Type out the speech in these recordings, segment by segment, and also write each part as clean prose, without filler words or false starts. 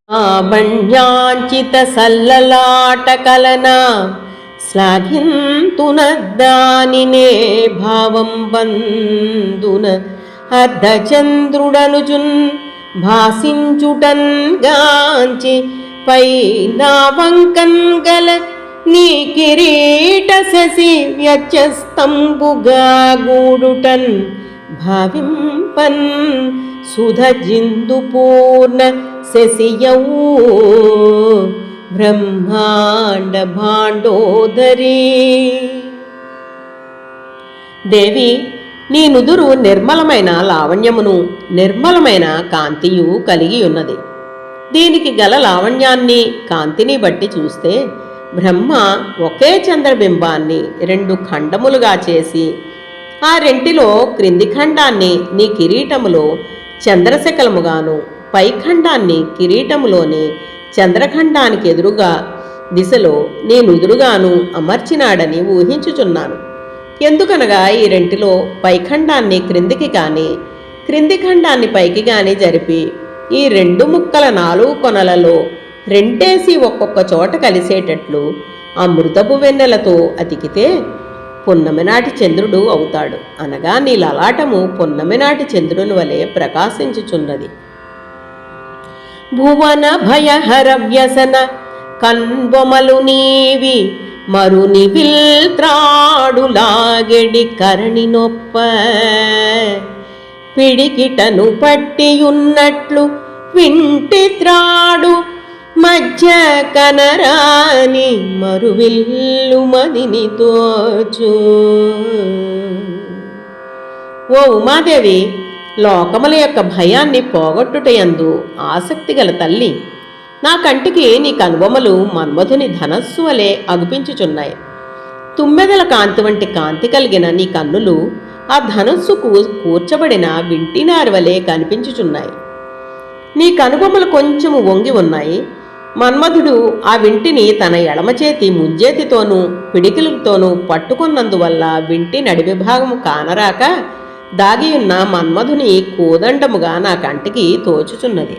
బంధ్యాంచిత సల్లలాటకలన శ్లాఘింతున దానినే భావం బందున అర్ధచంద్రుడనుజున్ భాసించుటన్ గాంచి పై నా వంకన్ గల నీ కిరీట శశి వ్యత్యస్తంబుగా గూడుటన్ భావింపన్ సుధ జిందు పూర్ణ శశియౌ బ్రహ్మాండ భాండోదరి. దేవి, నీ నుదురు నిర్మలమైన లావణ్యమును నిర్మలమైన కాంతియు కలిగి ఉన్నది. దీనికి గల లావణ్యాన్ని కాంతిని బట్టి చూస్తే బ్రహ్మ ఒకే చంద్రబింబాన్ని 2 ఖండములుగా చేసి ఆ రెంటిలో క్రింది ఖండాన్ని నీ కిరీటములో చంద్రశకలముగాను పై ఖండాన్ని కిరీటములోని చంద్రఖండానికి ఎదురుగా దిశలో నీ నుదురుగాను అమర్చినాడని ఊహించుచున్నాను. ఎందుకనగా ఈ రెంటిలో పైఖండాన్ని క్రిందికి కానీ క్రింది ఖండాన్ని పైకి కానీ జరిపి ఈ 2 ముక్కల 4 కొనలలో రెంటేసి ఒక్కొక్క చోట కలిసేటట్లు ఆ మృతపు వెన్నెలతో అతికితే పున్నమినాటి చంద్రుడు అవుతాడు. అనగా నీ లలాటము పున్నమినాటి చంద్రుని వలె ప్రకాశించుచున్నది. భువన భయహర వ్యసన కన్బొమలు నీవి మరుని విల్త్రాడులాగెడి కరణి నొప్ప పిడికిటను పట్టియున్నట్లు వింటి త్రాడు మధ్య కనరాని మరువిల్లు మదిని తోచు. ఓ ఉమాదేవి, లోకముల యొక్క భయాన్ని పోగొట్టుటయందు ఆసక్తి గల తల్లి, నా కంటికి నీ కనుబొమలు మన్మధుని ధనస్సు వలె అగుపించుచున్నాయి. తుమ్మెదల కాంతి వంటి కాంతి కలిగిన నీ కన్నులు ఆ ధనస్సుకు కూర్చబడిన వింటినారి వలె కనిపించుచున్నాయి. నీ కనుబొమలు కొంచెము వంగి ఉన్నాయి. మన్మధుడు ఆ వింటిని తన ఎడమ చేతి ముంజేతితోనూ పిడికిలతోనూ పట్టుకున్నందువల్ల వింటి నడివిభాగము కానరాక దాగియున్న మన్మధుని కోదండముగా నా కంటికి తోచుచున్నది.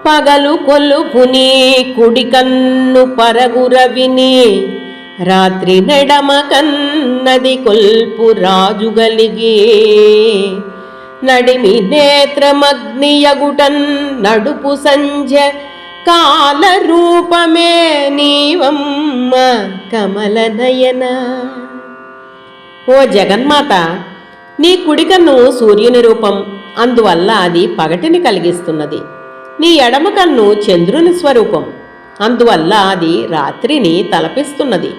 పగలు కొల్లుపుని కుడి కన్ను పరగురవిని రాత్రి నెడమ కన్నది కొల్పు రాజుగలిగి నడిమి నేత్రమగ్నియగుటన్ నడుపు సంధ్య కాల రూపమే నీవమ్మ కమల నయన. ఓ జగన్మాత, నీ కుడికన్ను సూర్యుని రూపం, అందువల్ల అది పగటిని కలిగిస్తున్నది. నీ ఎడమ కన్ను చంద్రుని స్వరూపం, అందువల్ల అది రాత్రిని తలపిస్తున్నది.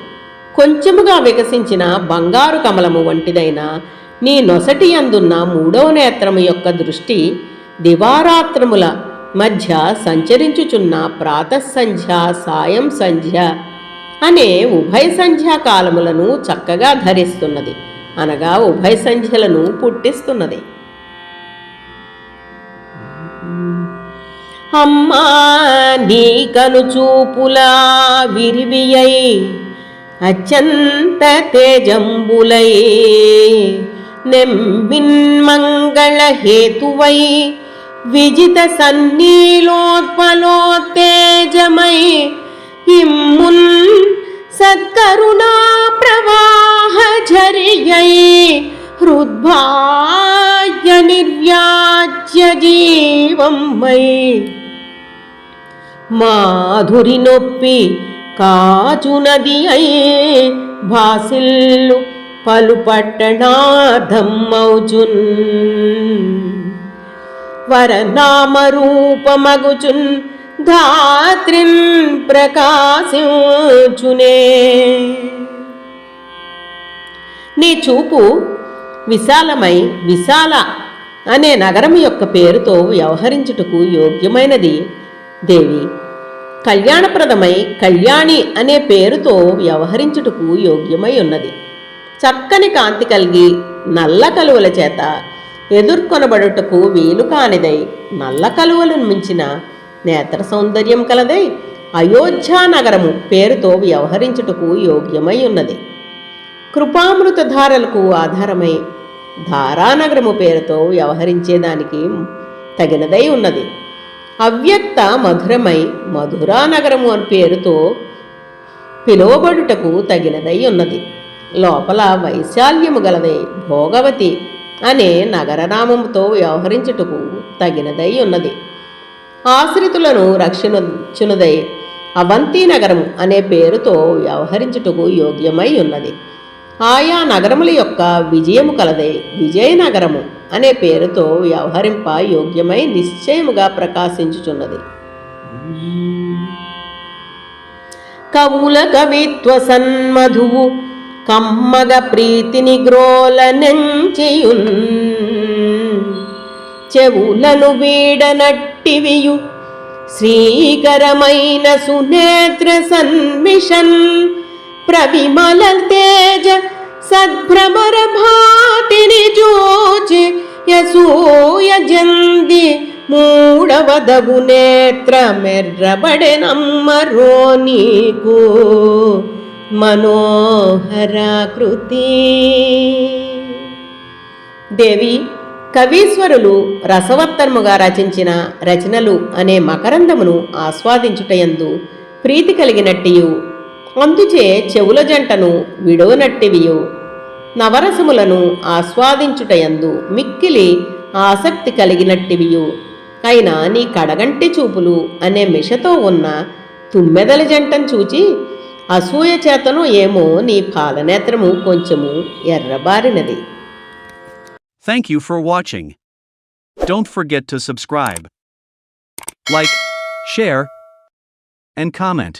కొంచెముగా వికసించిన బంగారు కమలము వంటిదైన నీ నొసటి అందున్న 3వ నేత్రము యొక్క దృష్టి దివారాత్రముల మధ్య సంచరించుచున్న ప్రాతఃసంధ్య సాయం సంధ్య అనే ఉభయ సంధ్యాకాలములను చక్కగా ధరిస్తున్నది. అనగా ఉభయ సంధ్యలను పుట్టిస్తున్నది. అమ్మా, నీ కనుచూపులా విరివియై అత్యంత తేజంబులై నెమ్మిన్మంగళ హేతువై విజిత సన్నీలోత్పలోత్తేజమై ఇమ్మున్ సత్కరుణా ప్రవాహ ఝరియై హృద్భాగ్య నిర్వ్యాజ్య జీవమ్మై మాధురి నొప్పి కాచునది అయి భాసిల్లు పలు పట్టణార్థమౌచున్ వరనామరూపమగుచున్ ధాత్రిన్ ప్రకాశించునే. నీ చూపు విశాలమై విశాల అనే నగరం యొక్క పేరుతో వ్యవహరించుటకు యోగ్యమైనది దేవి. కళ్యాణప్రదమై కళ్యాణి అనే పేరుతో వ్యవహరించుటకు యోగ్యమై ఉన్నది. చక్కని కాంతి కలిగి నల్ల కలువల చేత ఎదుర్కొనబడుటకు వీలు కానిదై నల్ల కలువలను మించిన నేత్ర సౌందర్యం కలదై అయోధ్యానగరము పేరుతో వ్యవహరించుటకు యోగ్యమై ఉన్నది. కృపామృతధారలకు ఆధారమై ధారానగరము పేరుతో వ్యవహరించేదానికి తగినదై ఉన్నది. అవ్యక్త మధురమై మధురా నగరము అని పేరుతో పిలువబడుటకు తగినదై ఉన్నది. లోపల వైశాల్యము గలదై భోగవతి అనే నగరనామముతో వ్యవహరించుటకు తగినదై ఉన్నది. ఆశ్రితులను రక్షించునదై అవంతి నగరం అనే పేరుతో వ్యవహరించుటకు యోగ్యమై ఉన్నది. ఆయా నగరముల యొక్క విజయము కలదై విజయనగరము అనే పేరుతో వ్యవహరింప యోగ్యమై నిశ్చయముగా ప్రకాశించుచున్నది. కవుల కవిత్వ సన్మధువు కమ్మగ ప్రీతిని గ్రోల నెంచియున్ చెవులను వీడనట్టివియు శ్రీకరమైన సునేత్ర సన్మిషన్ ప్రవిమల తేజ సద్భ్రమర భాతిని చూచి యసూయ జంది మూడవదగు నేత్ర మెర్రబడెనమ్మరో నీకు మనోహరాకృతి. దేవి, కవీశ్వరులు రసవత్తరముగా రచించిన రచనలు అనే మకరందమును ఆస్వాదించుటయందు ప్రీతి కలిగినట్టియు అందుచే చెవుల జంటను విడవనట్టివియు నవరసములను ఆస్వాదించుటయందు మిక్కిలి ఆసక్తి కలిగినట్టివియు అయినా నీ కడగంటి చూపులు అనే మిషతో ఉన్న తుమ్మెదల జంటను చూచి అసూయ చేతను ఏమో నీ పాలనేత్రము కొంచెము ఎర్రబారినది. Thank you for watching. Don't forget to subscribe, like, share, and comment.